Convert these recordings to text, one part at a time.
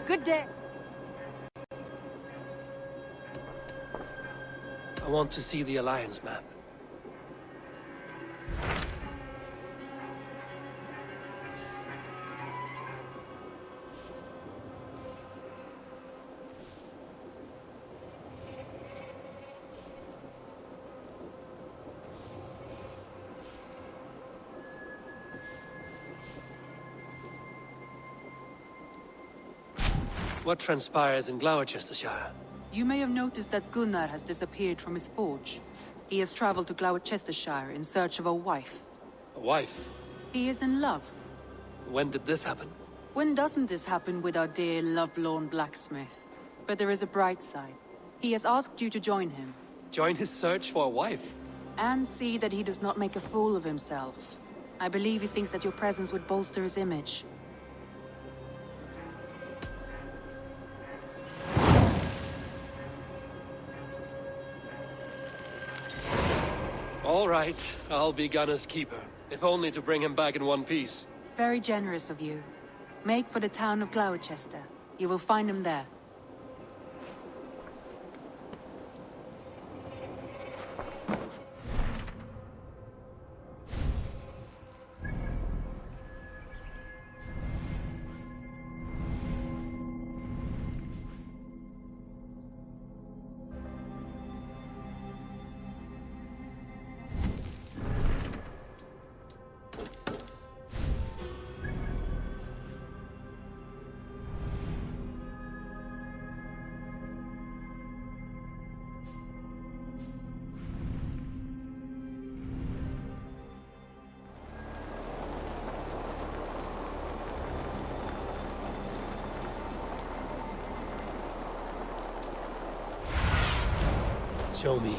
Good day. I want to see the Alliance map. What transpires in Gloucestershire? You may have noticed that Gunnar has disappeared from his forge. He has traveled to Gloucestershire in search of a wife. A wife? He is in love. When did this happen? When doesn't this happen with our dear lovelorn blacksmith? But there is a bright side. He has asked you to join him. Join his search for a wife? And see that he does not make a fool of himself. I believe he thinks that your presence would bolster his image. All right, I'll be Gunnar's keeper, if only to bring him back in one piece. Very generous of you. Make for the town of Gloucester. You will find him there. Show me.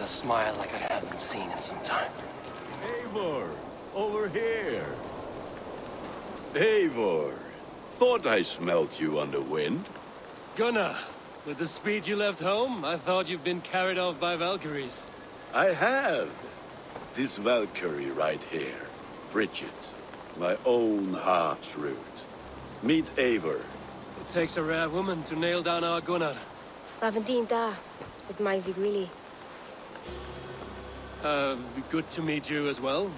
Smile like I haven't seen in some time. Eivor, over here. Eivor, thought I smelt you on the wind. Gunnar, with the speed you left home, I thought you'd been carried off by Valkyries. I have. This Valkyrie right here, Bridget, my own heart's root. Meet Eivor. It takes a rare woman to nail down our Gunnar. Lavendine da, with Maisy Greeley. Good to meet you as well.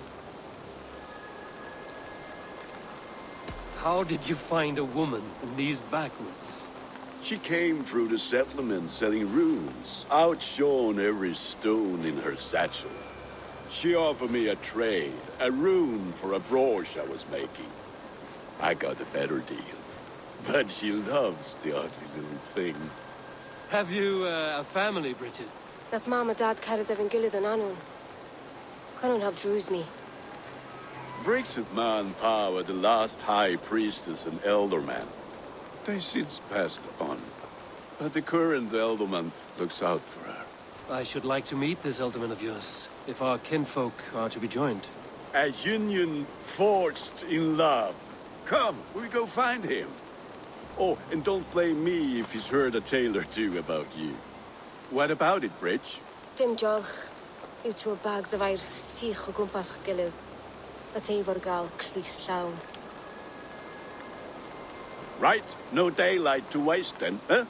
How did you find a woman in these backwoods? She came through the settlement selling runes, outshone every stone in her satchel. She offered me a trade, a rune for a brooch I was making. I got a better deal, but she loves the ugly little thing. Have you a family, Bridget? Nath Mama Dad carried of Gilad and Anun. Couldn't help druise me. Bridget Man Pa were the last high priestess and elderman. They since passed on, but the current elderman looks out for her. I should like to meet this elderman of yours, if our kinfolk are to be joined. A union forged in love. Come, we go find him. Oh, and don't blame me if he's heard a tale or two about you. What about it, Bridge? Dim diolch. Yw trwy bags of air sych o gwmpas ych gilydd. A teifr gael clis llawn. Right, no daylight to waste then, huh?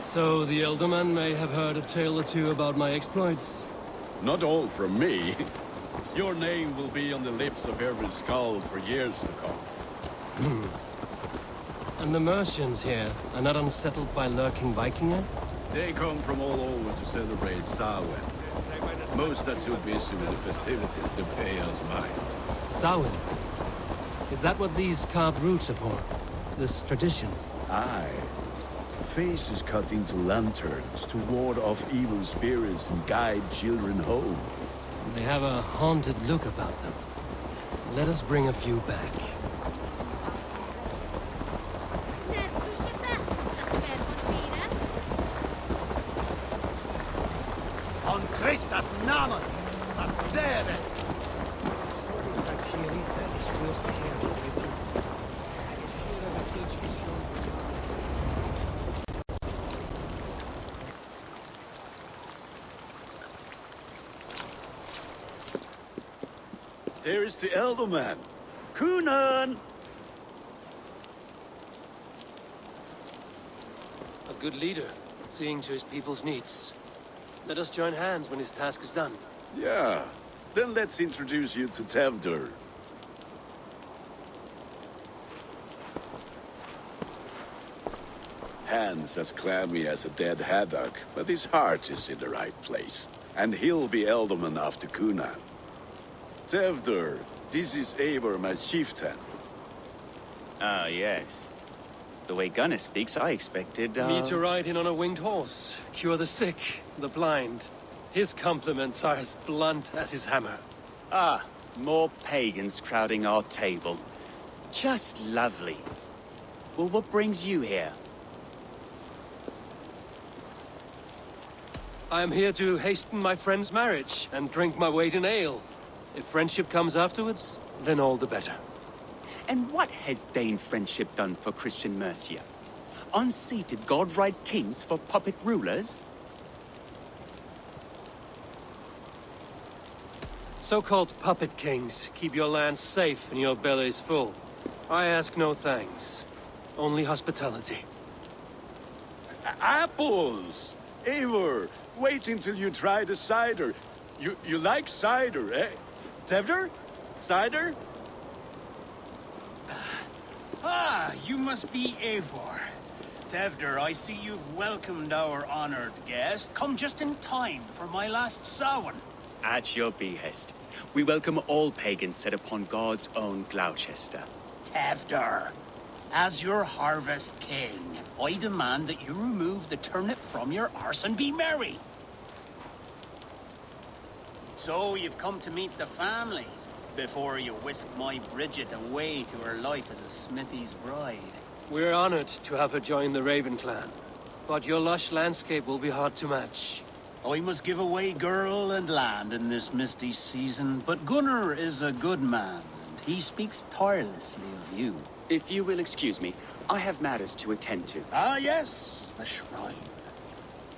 So the Elderman may have heard a tale or two about my exploits. Not all from me. Your name will be on the lips of every skull for years to come. And the Mercians here are not unsettled by lurking Vikinger? They come from all over to celebrate Samhain. Most are too busy with the festivities to pay us mind. Samhain? Is that what these carved roots are for? This tradition? Aye. Faces cut into lanterns to ward off evil spirits and guide children home. They have a haunted look about them. Let us bring a few back. On Christus namen, das Leben! There is the Elderman. Kunan! A good leader, seeing to his people's needs. Let us join hands when his task is done. Yeah. Then let's introduce you to Tevdur. Hands as clammy as a dead haddock, but his heart is in the right place. And he'll be Elderman after Kunan. Tevdur, this is Eivor, my chieftain. Ah, yes. The way Gunnar speaks, I expected, Me to ride in on a winged horse, cure the sick, the blind. His compliments are as blunt as his hammer. Ah, more pagans crowding our table. Just lovely. Well, what brings you here? I am here to hasten my friend's marriage and drink my weight in ale. If friendship comes afterwards, then all the better. And what has Dane friendship done for Christian Mercia? Unseated godright kings for puppet rulers? So-called puppet kings keep your lands safe and your bellies full. I ask no thanks, only hospitality. Apples! Eivor, wait until you try the cider. You like cider, eh? Tevdur? Cider? Ah, you must be Eivor. Tevdur, I see you've welcomed our honored guest. Come just in time for my last Samhain. At your behest. We welcome all pagans set upon God's own Gloucester. Tevdur, as your harvest king, I demand that you remove the turnip from your arse and be merry. So you've come to meet the family before you whisk my Bridget away to her life as a smithy's bride. We're honored to have her join the Raven clan, but your lush landscape will be hard to match. I must give away girl and land in this misty season, but Gunnar is a good man, and he speaks tirelessly of you. If you will excuse me, I have matters to attend to. Ah, yes, the shrine.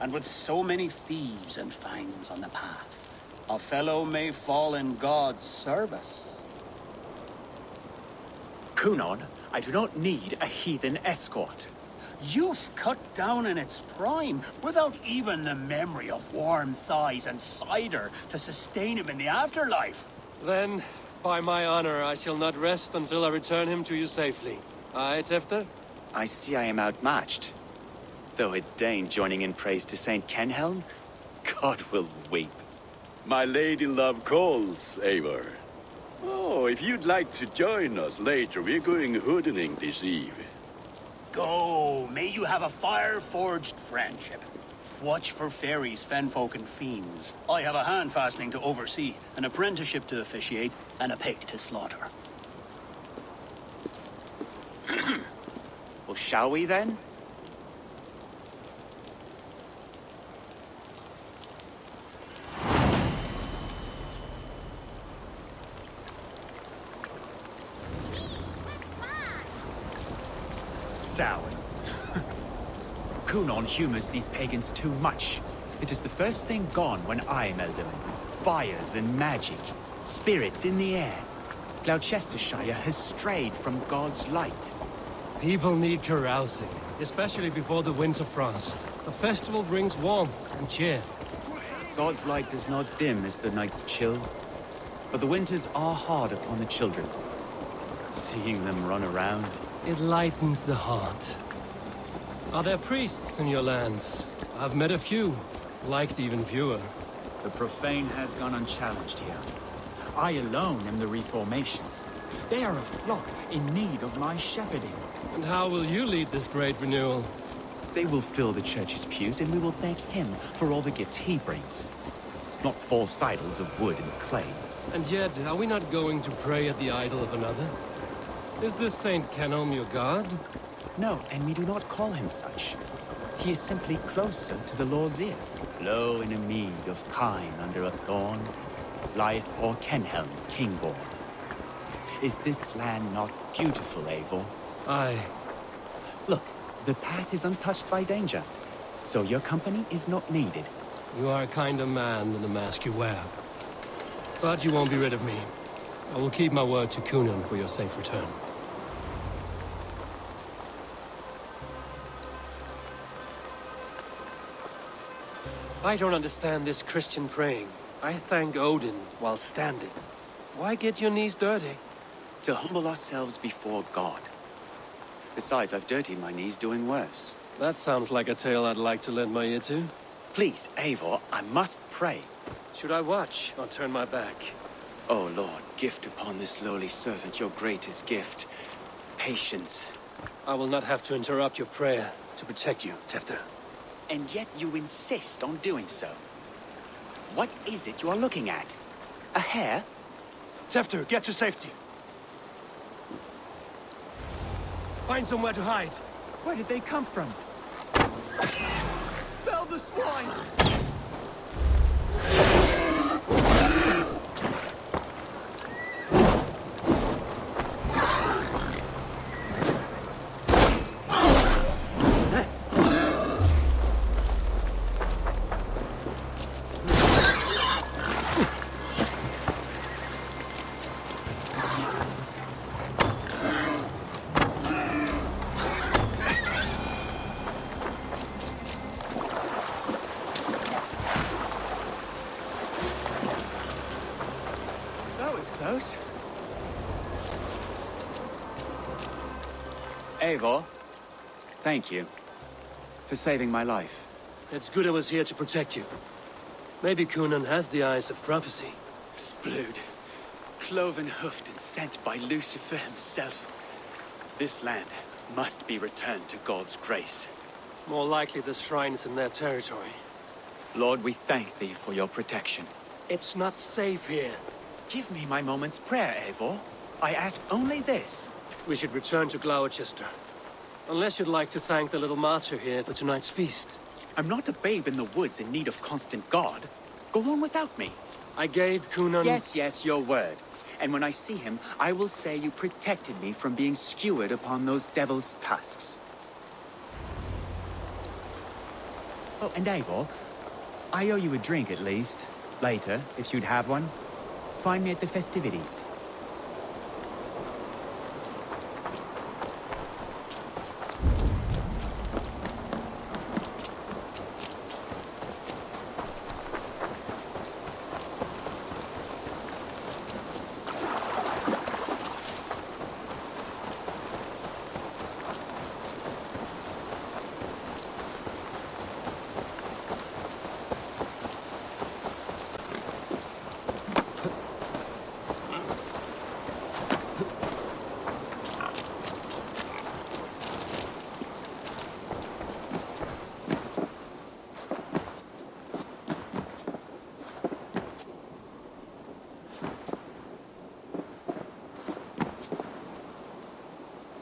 And with so many thieves and fangs on the path, a fellow may fall in God's service. Kunon, I do not need a heathen escort. Youth cut down in its prime, without even the memory of warm thighs and cider to sustain him in the afterlife. Then, by my honor, I shall not rest until I return him to you safely. Aye, Tefter? I see I am outmatched. Though a Dane joining in praise to Saint Kenhelm, God will weep. My lady love calls, Eivor. Oh, if you'd like to join us later, we're going hoodening this eve. Go, may you have a fire-forged friendship. Watch for fairies, fenfolk, and fiends. I have a hand fastening to oversee, an apprenticeship to officiate, and a pig to slaughter. Well, shall we then? sour. Cunon humors these pagans too much. It is the first thing gone when I am Elderman. Fires and magic, spirits in the air. Gloucestershire has strayed from God's light. People need carousing, especially before the winter frost. A festival brings warmth and cheer. God's light does not dim as the nights chill, but the winters are hard upon the children. Seeing them run around, It lightens the heart. Are there priests in your lands? I've met a few, liked even fewer. the profane has gone unchallenged here. I alone am the Reformation. They are a flock in need of my shepherding. And how will you lead this great renewal? They will fill the church's pews, and we will thank him for all the gifts he brings. Not false idols of wood and clay. And yet, are we not going to pray at the idol of another? Is this Saint Canom your god? No, and we do not call him such. He is simply closer to the Lord's ear. Low in a mead of kine under a thorn, lieth poor Kenhelm, king-born. Is this land not beautiful, Eivor? Aye. Look, the path is untouched by danger, so your company is not needed. You are a kinder man than the mask you wear. But you won't be rid of me. I will keep my word to Cunon for your safe return. I don't understand this Christian praying. I thank Odin while standing. Why get your knees dirty? To humble ourselves before God. Besides, I've dirtied my knees doing worse. That sounds like a tale I'd like to lend my ear to. Please, Eivor, I must pray. Should I watch or turn my back? Oh Lord, gift upon this lowly servant your greatest gift. Patience. I will not have to interrupt your prayer to protect you, Tefter. And yet you insist on doing so. What is it you are looking at? A hare? Tefter, get to safety. Find somewhere to hide. Where did they come from? Fell the swine! Close. Eivor, thank you for saving my life. It's good I was here to protect you. Maybe Cunon has the eyes of prophecy. Splood, cloven-hoofed and sent by Lucifer himself. This land must be returned to God's grace. More likely the shrine is in their territory. Lord, we thank thee for your protection. It's not safe here. Give me my moment's prayer, Eivor. I ask only this. We should return to Gloucester. Unless you'd like to thank the little martyr here for tonight's feast. I'm not a babe in the woods in need of constant guard. Go on without me. I gave Cunon... Yes, your word. And when I see him, I will say you protected me from being skewered upon those devil's tusks. Oh, and Eivor, I owe you a drink at least. Later, if you'd have one. Find me at the festivities.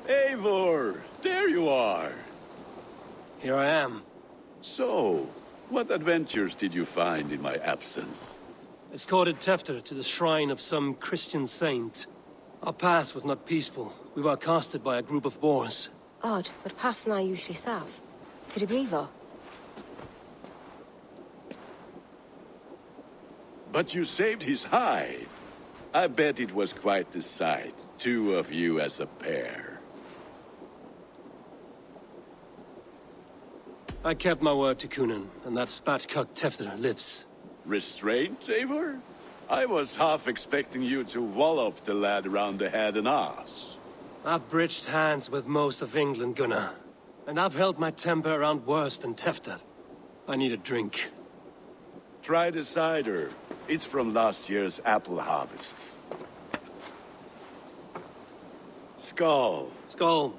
Eivor, there you are. Here I am. So, what adventures did you find in my absence? Escorted Tefter to the shrine of some Christian saint. Our past was not peaceful. We were accosted by a group of boars. Odd, mae'r path na usually saf. Ti di brifo? But you saved his hide. I bet it was quite the sight, two of you as a pair. I kept my word to Coonan, and that spatcuck Tefter lives. Restraint, Eivor? I was half expecting you to wallop the lad around the head and ass. I've bridged hands with most of England, Gunnar. And I've held my temper around worse than Tefter. I need a drink. Try the cider. It's from last year's apple harvest. Skull. Skull.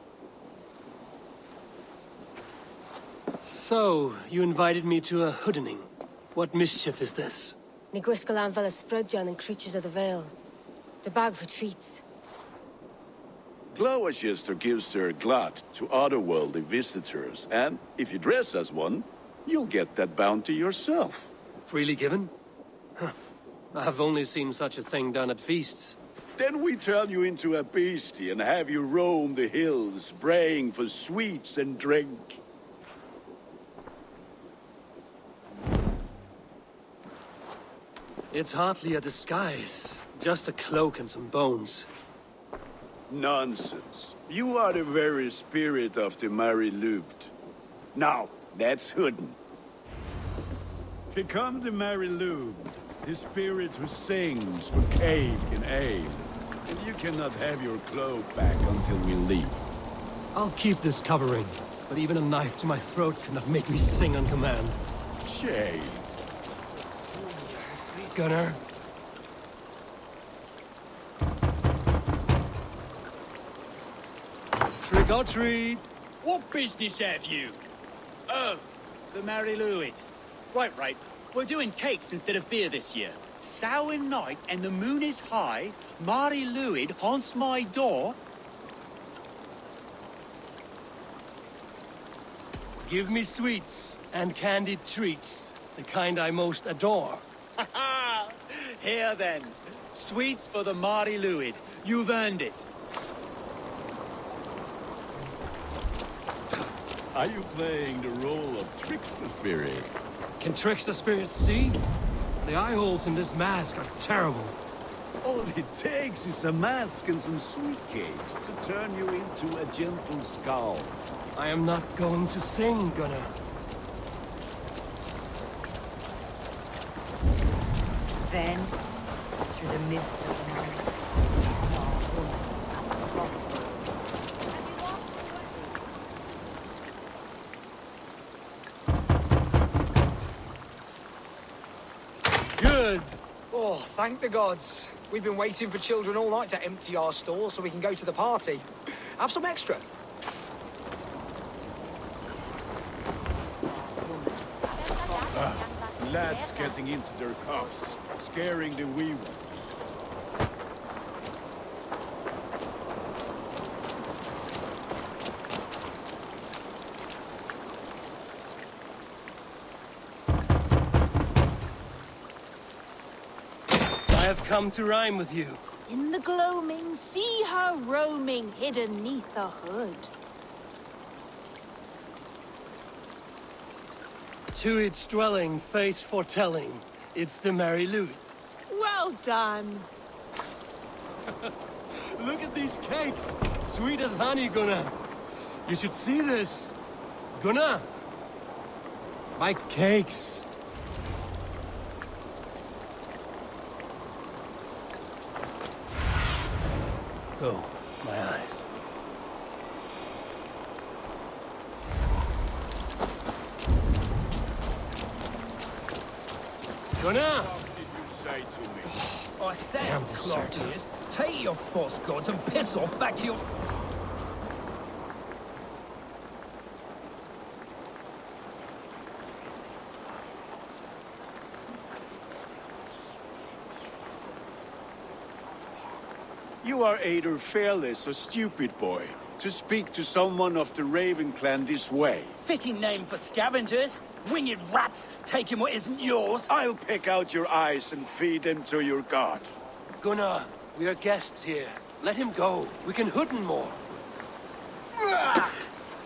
So, you invited me to a hoodening. What mischief is this? Ni gwisgo lan fel ysbrydion and creatures of the Vale. The bag for treats. Gloucester gives their glut to otherworldly visitors, and if you dress as one, you'll get that bounty yourself. Freely given? Huh. I've only seen such a thing done at feasts. Then we turn you into a beastie and have you roam the hills, braying for sweets and drink. It's hardly a disguise. Just a cloak and some bones. Nonsense. You are the very spirit of the Mary Louved. Now, that's Hooden. Become the Mary Louved, the spirit who sings for cake and ale. And you cannot have your cloak back until we leave. I'll keep this covering, but even a knife to my throat cannot make me sing on command. Shame. Gunnar. Trick or treat. What business have you? Oh, the Mary Louis. Right. We're doing cakes instead of beer this year. Samhain night and the moon is high. Mary Louis haunts my door. Give me sweets and candied treats, the kind I most adore. Here then, sweets for the Mary Louis. You've earned it. Are you playing the role of trickster spirit? Can trickster spirits see? The eye holes in this mask are terrible. All it takes is a mask and some sweet cakes to turn you into a gentle skull. I am not going to sing, Gunnar. Then, through the mist of the night, he saw a woman at the crossroads. Good! Oh, thank the gods. We've been waiting for children all night to empty our stores so we can go to the party. Have some extra. Lads getting into their cups, scaring the wee ones. I have come to rhyme with you. In the gloaming, see her roaming hidden neath the hood. To its dwelling, fate's foretelling. It's the Mary Louis. Well done. Look at these cakes! Sweet as honey, Gunnar. You should see this. Gunnar! My cakes! Oh, my eyes. Gunnar! I said, Damn deserter. Claudius, take your false gods and piss off back to your... You are either fearless or stupid, boy, to speak to someone of the Raven clan this way. Fitting name for scavengers. Winged rats taking what isn't yours. I'll pick out your eyes and feed them to your god. Gunnar, we are guests here. Let him go. We can hooden more.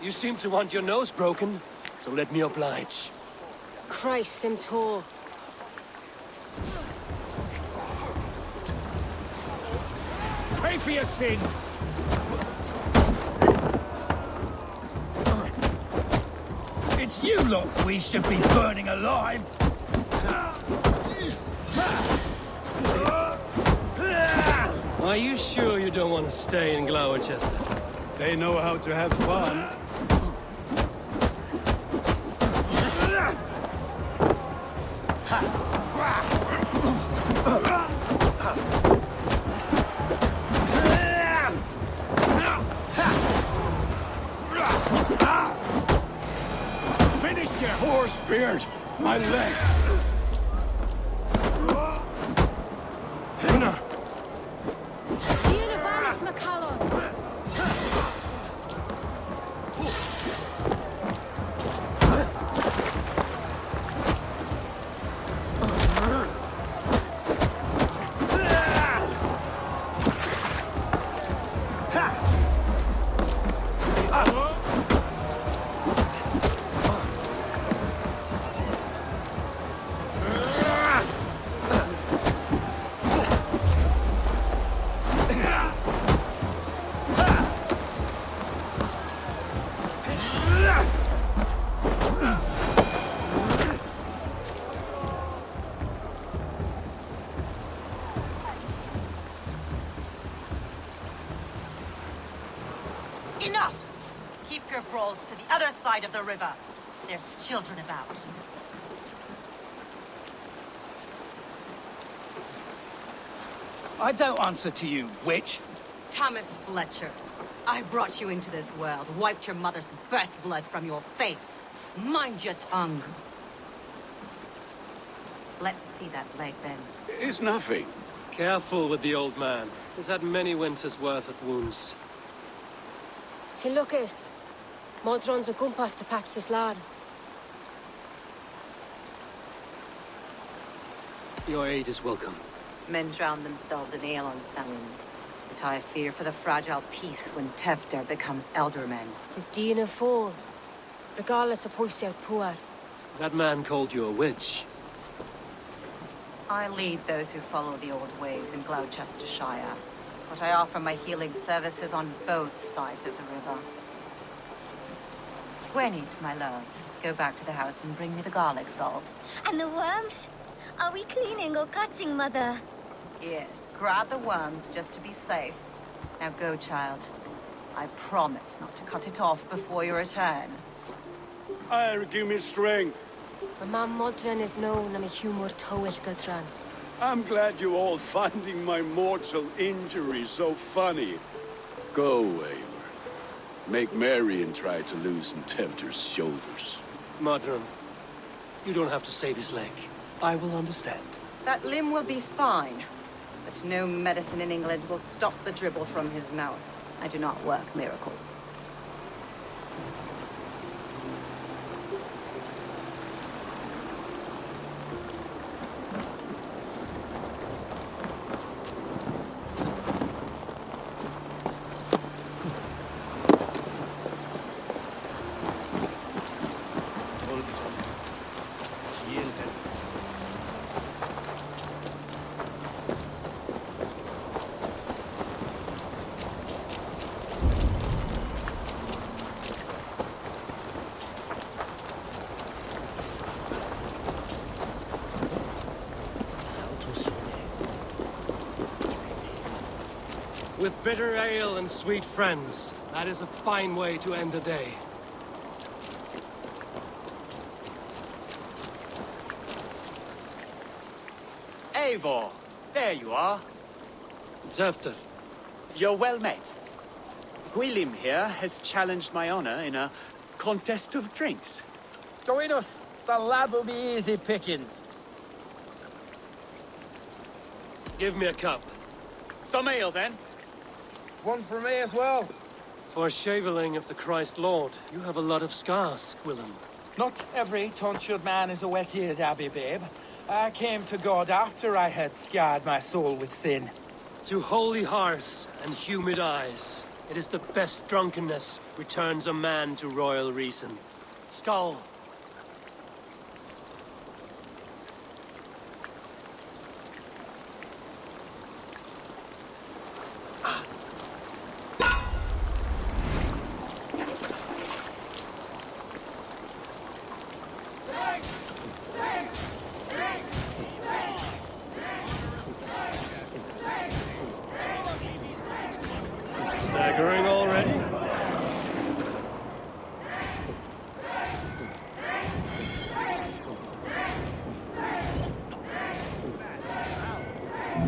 You seem to want your nose broken, so let me oblige. Christ, him tall. Pay for your sins! It's you lot we should be burning alive! Are you sure you don't want to stay in Gloucester? They know how to have fun. Finish him! Poor spears! My leg! Gunnar! Univalis McCallum. Enough! Keep your brawls to the other side of the river. There's children about. I don't answer to you, witch. Thomas Fletcher, I brought you into this world, wiped your mother's birth blood from your face. Mind your tongue. Let's see that leg, then. It's nothing. Careful with the old man. He's had many winters' worth of wounds. Till Lucas. Modron's a gumpas to patch this lad. Your aid is welcome. Men drown themselves in ale on Samhain. But I fear for the fragile peace when Tefter becomes elderman. With Dina fall. Regardless of Poisier Puar. That man called you a witch. I lead those who follow the old ways in Gloucestershire. But I offer my healing services on both sides of the river. Gweneth, my love, go back to the house and bring me the garlic salt. And the worms? Are we cleaning or cutting, Mother? Yes, grab the worms just to be safe. Now go, child. I promise not to cut it off before your return. Give me strength. My mam Modron is known am a humor towel gadran. I'm glad you all finding my mortal injury so funny. Go away, or make merry and try to loosen Tevter's shoulders. Modron, you don't have to save his leg. I will understand. That limb will be fine. But no medicine in England will stop the dribble from his mouth. I do not work miracles. With bitter ale and sweet friends, that is a fine way to end the day. Eivor, there you are. Tefter, You're well met. Gwilym here has challenged my honor in a contest of drinks. Join us. The lad will be easy pickings. give me a cup. Some ale, then. One for me as well. For a shaveling of the Christ Lord, you have a lot of scars, Gwilym. Not every tonsured man is a wet-eared abbey, babe. I came to God after I had scarred my soul with sin. To holy hearts and humid eyes. It is the best drunkenness returns a man to royal reason. Skull. Staggering already?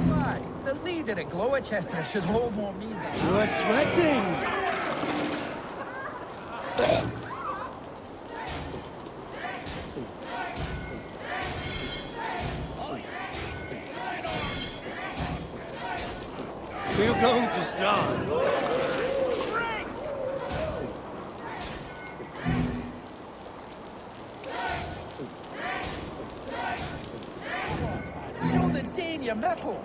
Why? The leader of Gloucester should hold more meat than You are sweating! We're going to start. show the Dane your mettle.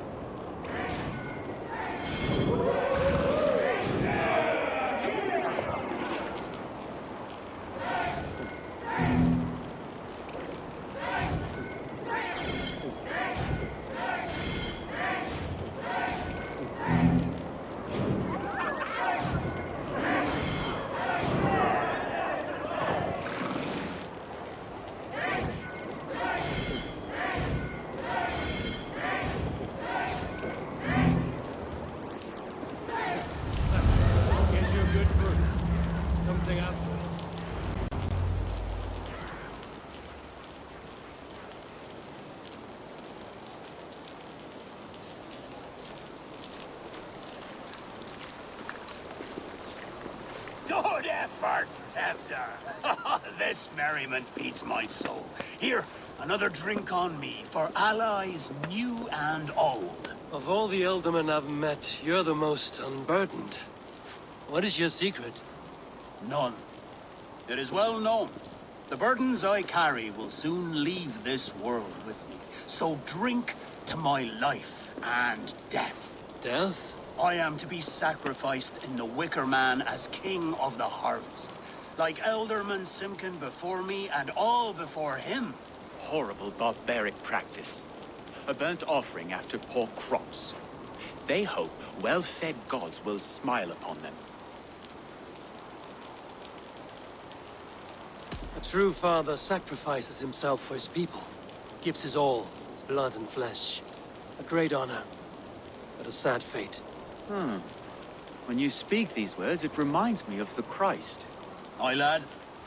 Guess you're good for something after. Good effort, Tefner. This merriment feeds my soul. Here, another drink on me for allies new and old. Of all the Ealdormen I've met, you're the most unburdened. What is your secret? None. It is well known. The burdens I carry will soon leave this world with me. So drink to my life and death. Death? I am to be sacrificed in the Wicker Man as king of the harvest. Like Elderman Simkin before me and all before him. Horrible barbaric practice. A burnt offering after poor crops. They hope well-fed gods will smile upon them. A true father sacrifices himself for his people. Gives his all, his blood and flesh. A great honor, but a sad fate. When you speak these words, it reminds me of the Christ. Aye, lad.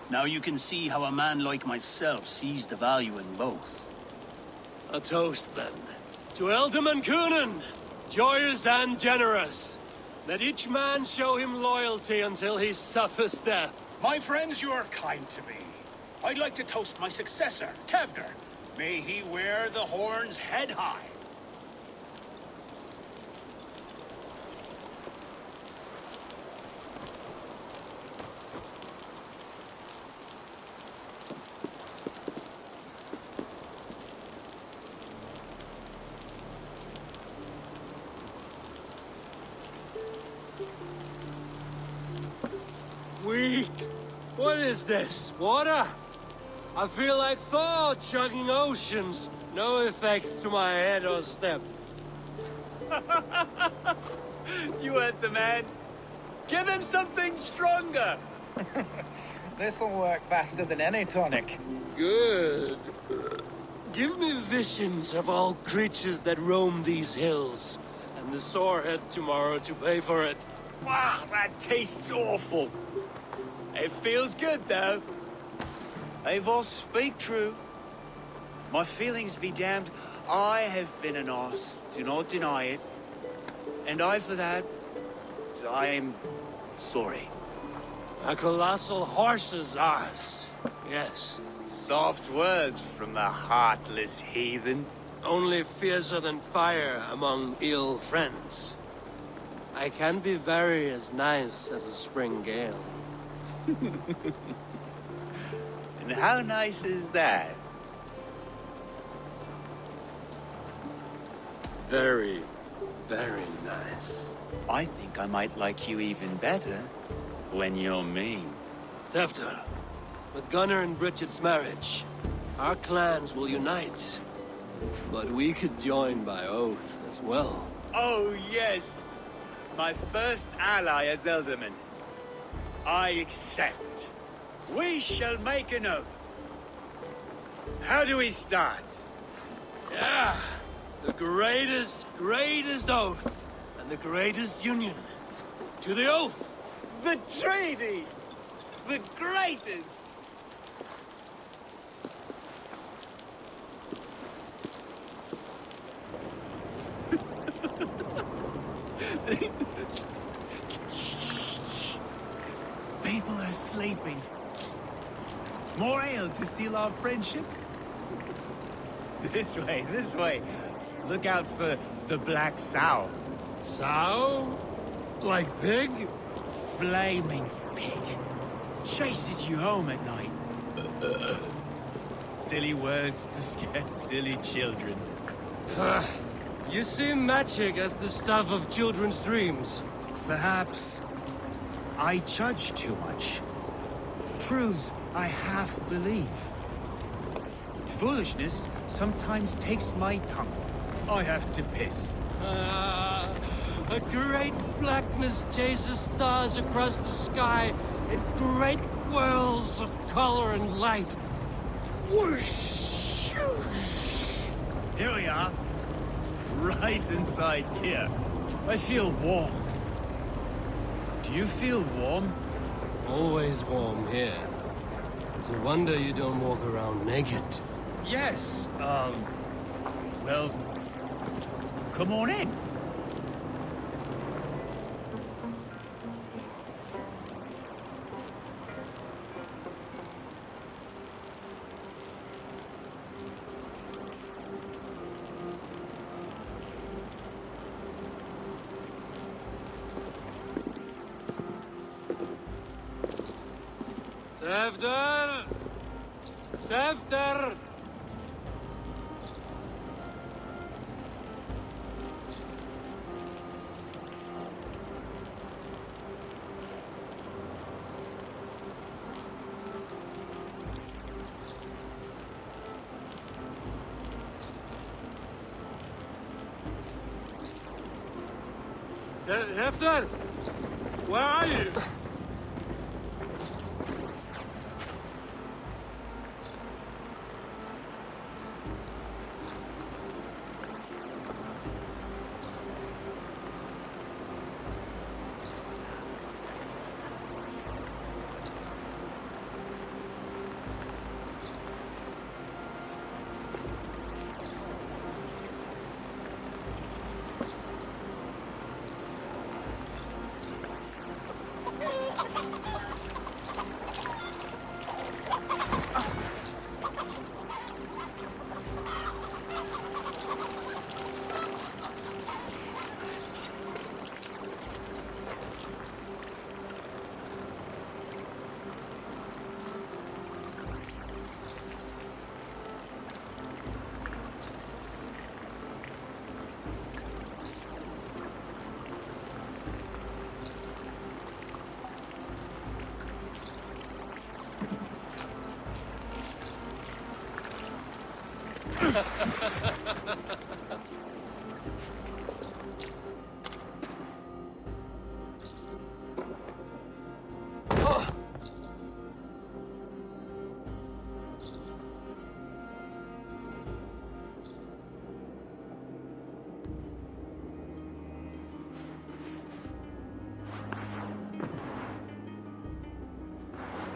Now you can see how a man like myself sees the value in both. A toast, then. To Ealdorman Coonan, joyous and generous. Let each man show him loyalty until he suffers death. My friends, you are kind to me. I'd like to toast my successor, Tevder. May he wear the horns head high. Weak. What is this? Water? I feel like Thor chugging oceans. No effect to my head or step. You heard the man. Give him something stronger. This'll work faster than any tonic. Good. Give me visions of all creatures that roam these hills. And the sorehead tomorrow to pay for it. Wow, that tastes awful. It feels good, though. Eivor, speak true. My feelings be damned. I have been an arse. Do not deny it. And I, for that, I am sorry. A colossal horse's arse. Yes. Soft words from the heartless heathen. Only fiercer than fire among ill friends. I can be very as nice as a spring gale. And how nice is that? Very Very nice. I think I might like you even better when you're mean. Tefter, with Gunnar and Bridget's marriage, our clans will unite. But we could join by oath as well. Oh, yes. My first ally as Elderman. I accept. We shall make an oath. How do we start? Yeah, the greatest oath, and the greatest union. To the oath! The treaty! The greatest! People are sleeping. More ale to seal our friendship? This way, this way. Look out for the black sow. Sow? Like pig? Flaming pig. Chases you home at night. Silly words to scare silly children. You see magic as the stuff of children's dreams. Perhaps I judge too much. Truths I half believe. Foolishness sometimes takes my tongue. I have to piss. A great blackness chases stars across the sky in great whirls of color and light. Whoosh! Here we are. Right inside here. I feel warm. Do you feel warm? Always warm here. It's a wonder you don't walk around naked. Yes, well, come on in. Tefter! Tefter! Hefter! Where are you?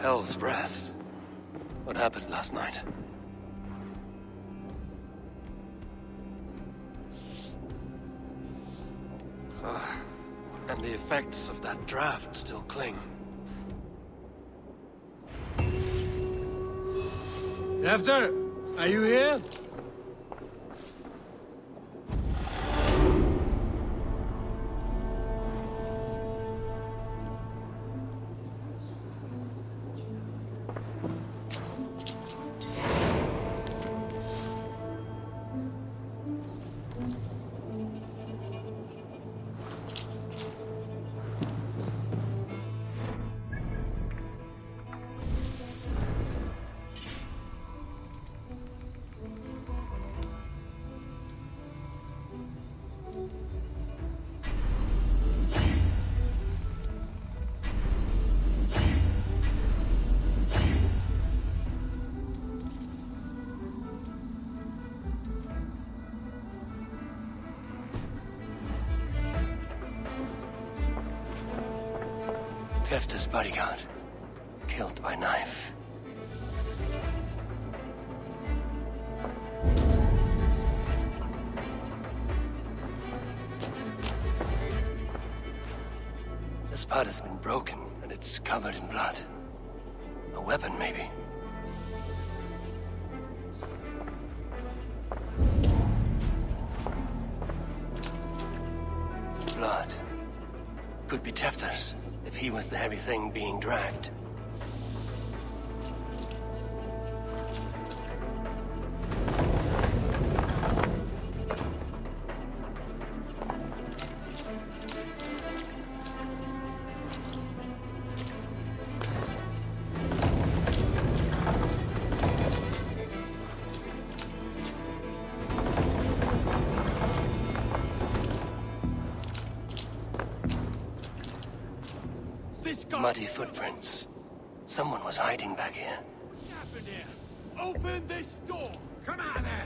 Hell's breath. What happened last night? And the effects of that draft still cling. Efter, are you here? Tefta's bodyguard. Killed by knife. The spot has been broken, and it's covered in blood. A weapon, maybe. Blood. Could be Tefta's, if he was the heavy thing being dragged. Muddy footprints. Someone was hiding back here. What's happened here? Open this door! Come on there!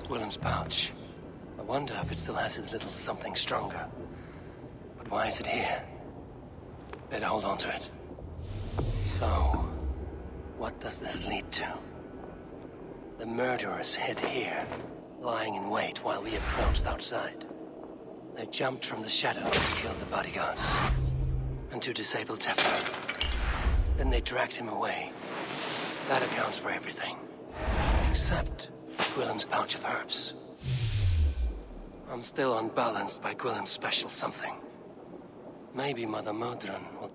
Willem's pouch. I wonder if it still has a little something stronger. But why is it here? Better hold on to it. So, what does this lead to? The murderers hid here, lying in wait while we approached outside. They jumped from the shadows to kill the bodyguards, and to disable Tefta. Then they dragged him away. That accounts for everything. Except Willem's pouch of herbs. I'm still unbalanced by Willem's special something. Maybe Mother Modron will...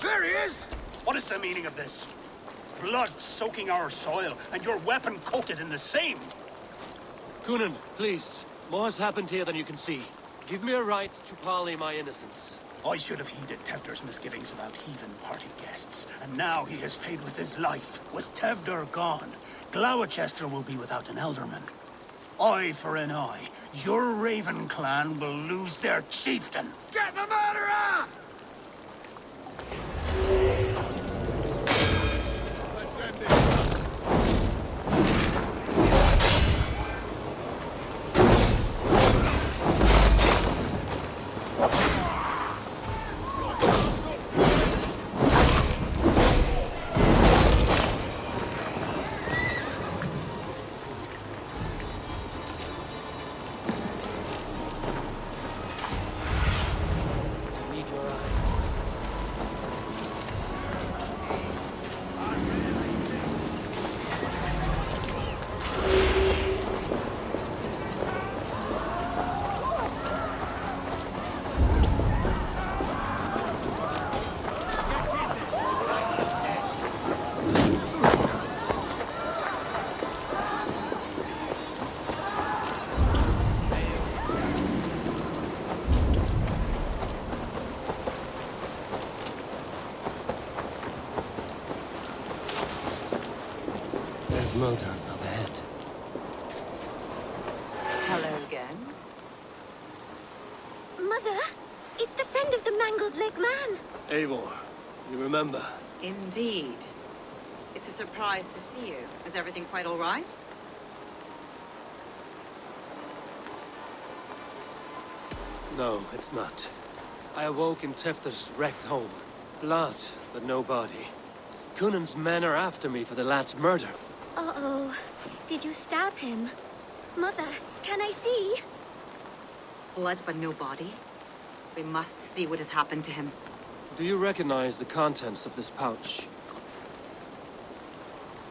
There he is! What is the meaning of this? Blood soaking our soil, and your weapon coated in the same! Coonan, please. More has happened here than you can see. Give me a right to parley my innocence. I should have heeded Tevder's misgivings about heathen party guests, and now he has paid with his life. With Tevder gone, Gloucester will be without an elderman. Eye for an eye. Your Raven clan will lose their chieftain. Get the murderer! Let's end this. Modern up ahead. Hello again. Mother, it's the friend of the mangled leg man. Eivor, you remember? Indeed. It's a surprise to see you. Is everything quite all right? No, it's not. I awoke in Tefta's wrecked home. Blood, but no body. Coonan's men are after me for the lad's murder. Uh-oh. Did you stab him? Mother, can I see? Blood but no body? We must see what has happened to him. Do you recognize the contents of this pouch?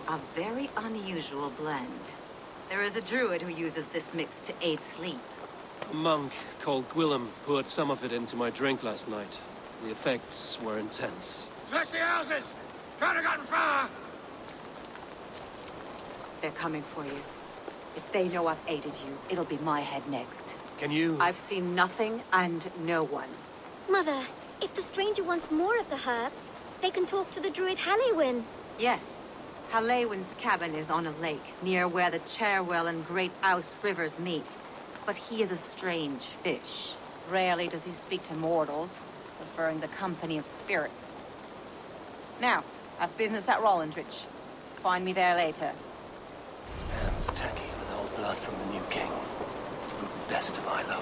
A very unusual blend. There is a druid who uses this mix to aid sleep. A monk called Gwillem poured some of it into my drink last night. The effects were intense. Search the houses! Can't have gotten far! They're coming for you. If they know I've aided you, it'll be my head next. Can you... I've seen nothing and no one. Mother, if the stranger wants more of the herbs, they can talk to the druid Halewyn. Yes. Halewyn's cabin is on a lake, near where the Cherwell and Great Ouse rivers meet. But he is a strange fish. Rarely does he speak to mortals, preferring the company of spirits. Now, I've business at Rollindridge. Find me there later. Hands tacky with old blood from the new king. Root best of Milo.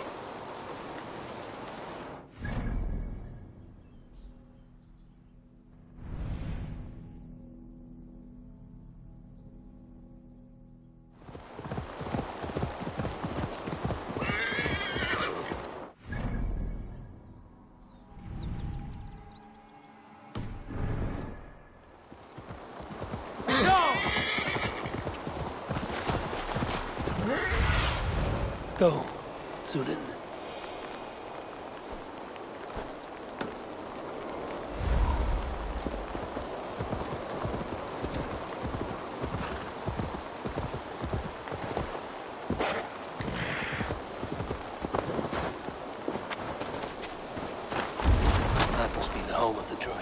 Go, Zulin. That must be the home of the druid.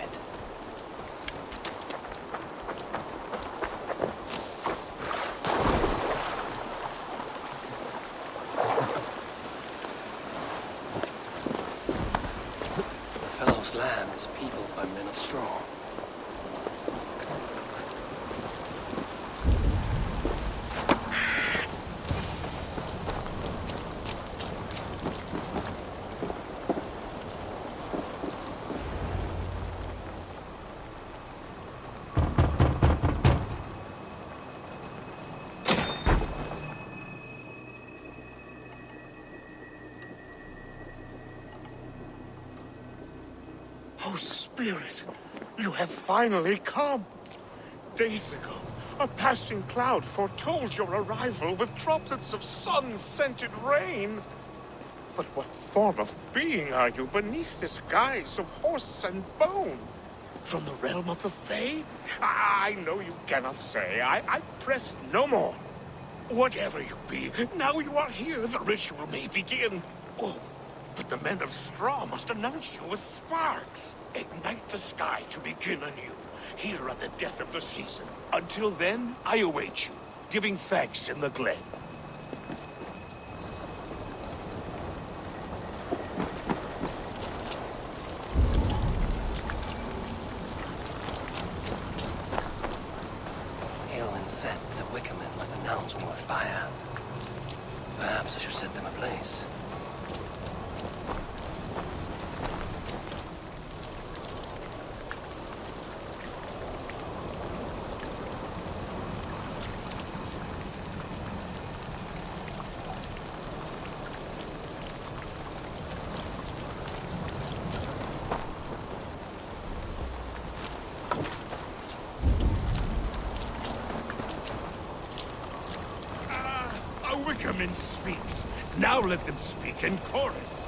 Land is peopled by men of straw. Oh, Spirit, you have finally come. Days ago, a passing cloud foretold your arrival with droplets of sun-scented rain. But what form of being are you beneath this guise of horse and bone? From the realm of the Fae? I know you cannot say. I press no more. Whatever you be, now you are here, the ritual may begin. Oh, but the men of straw must announce you with sparks. Ignite the sky to begin anew, here at the death of the season. Until then, I await you, giving thanks in the glen. Halewyn said the Wickermen must announce more fire. Perhaps I should set them ablaze. Wickerman speaks. Now let them speak in chorus.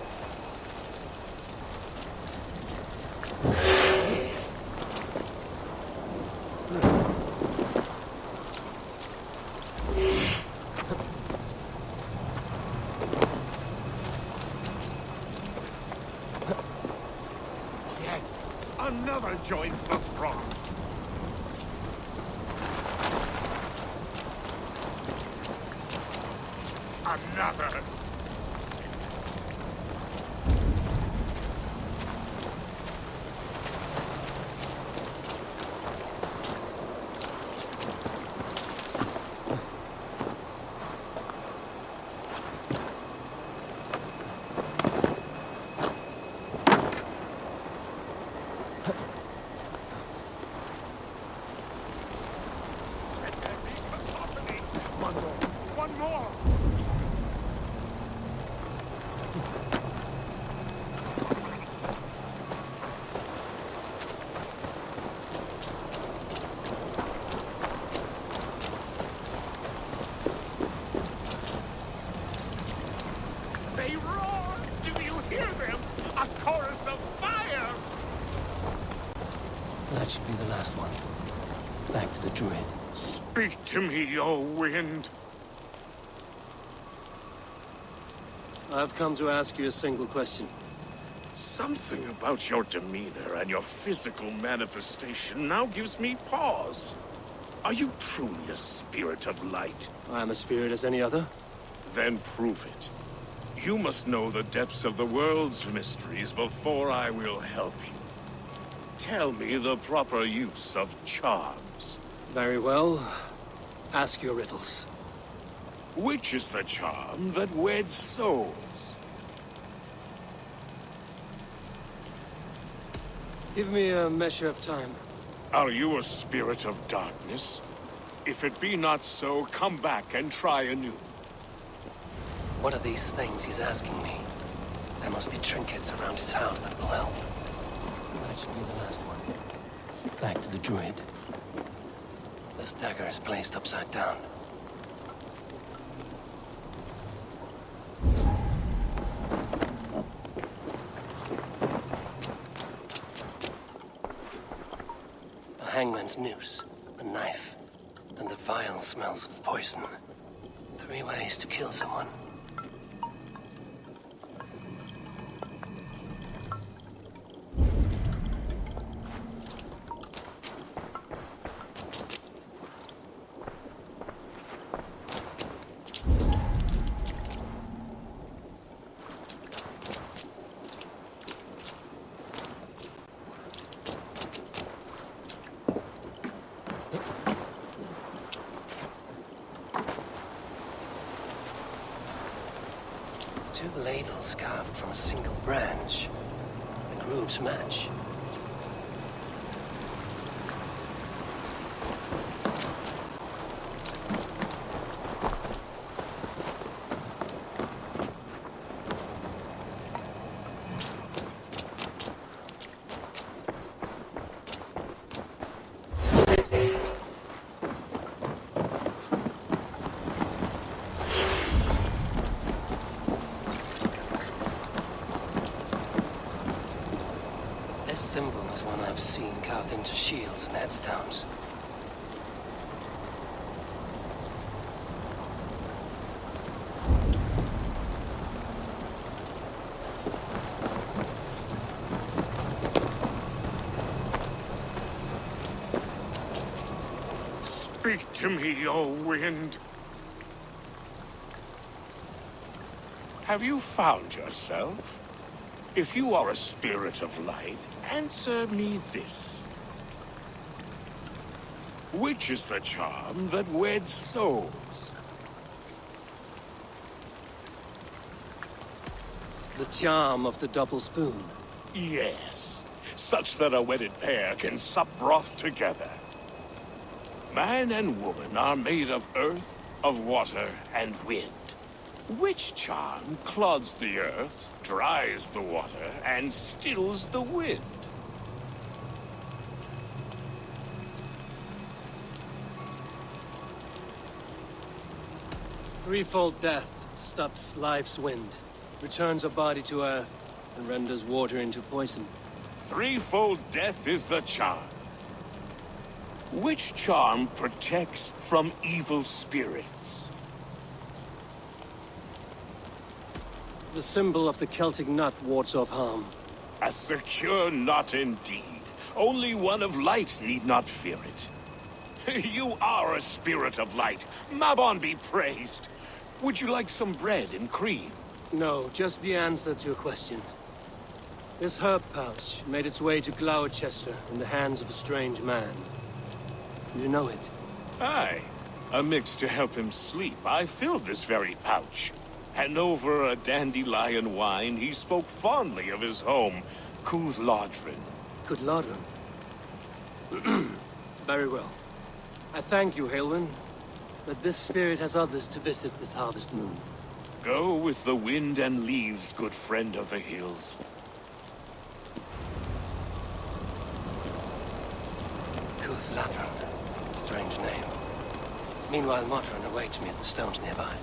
Yes, another joins the throng. Another. more! They roar! Do you hear them? A chorus of fire! That should be the last one. Back to the druid. Speak to me, O wind. I've come to ask you a single question. Something about your demeanor and your physical manifestation now gives me pause. Are you truly a spirit of light? I am a spirit as any other. Then prove it. You must know the depths of the world's mysteries before I will help you. Tell me the proper use of charms. Very well. Ask your riddles. Which is the charm that weds souls? Give me a measure of time. Are you a spirit of darkness? If it be not so, come back and try anew. What are these things he's asking me? There must be trinkets around his house that will help. That should be the last one. Back to the druid. This dagger is placed upside down. A hangman's noose, a knife, and the vile smells of poison. 3 ways to kill someone. Two ladles carved from a single branch. The grooves match. This symbol is one I've seen carved into shields and headstones. Speak to me, O wind. Have you found yourself? If you are a spirit of light, answer me this. Which is the charm that weds souls? The charm of the double spoon. Yes, such that a wedded pair can sup broth together. Man and woman are made of earth, of water, and wind. Which charm clods the earth, dries the water, and stills the wind? Threefold death stops life's wind, returns a body to earth, and renders water into poison. Threefold death is the charm. Which charm protects from evil spirits? The symbol of the Celtic nut wards off harm. A secure knot indeed. Only one of light need not fear it. You are a spirit of light. Mabon be praised. Would you like some bread and cream? No, just the answer to a question. This herb pouch made its way to Gloucester in the hands of a strange man. You know it? Aye. A mix to help him sleep. I filled this very pouch. And over a dandelion wine, he spoke fondly of his home, Cooth-Lodrin. Cooth-Lodrin? Very well. I thank you, Halwyn. But this spirit has others to visit this harvest moon. Go with the wind and leaves, good friend of the hills. Kuth Latran. Strange name. Meanwhile, Modron awaits me at the stones nearby.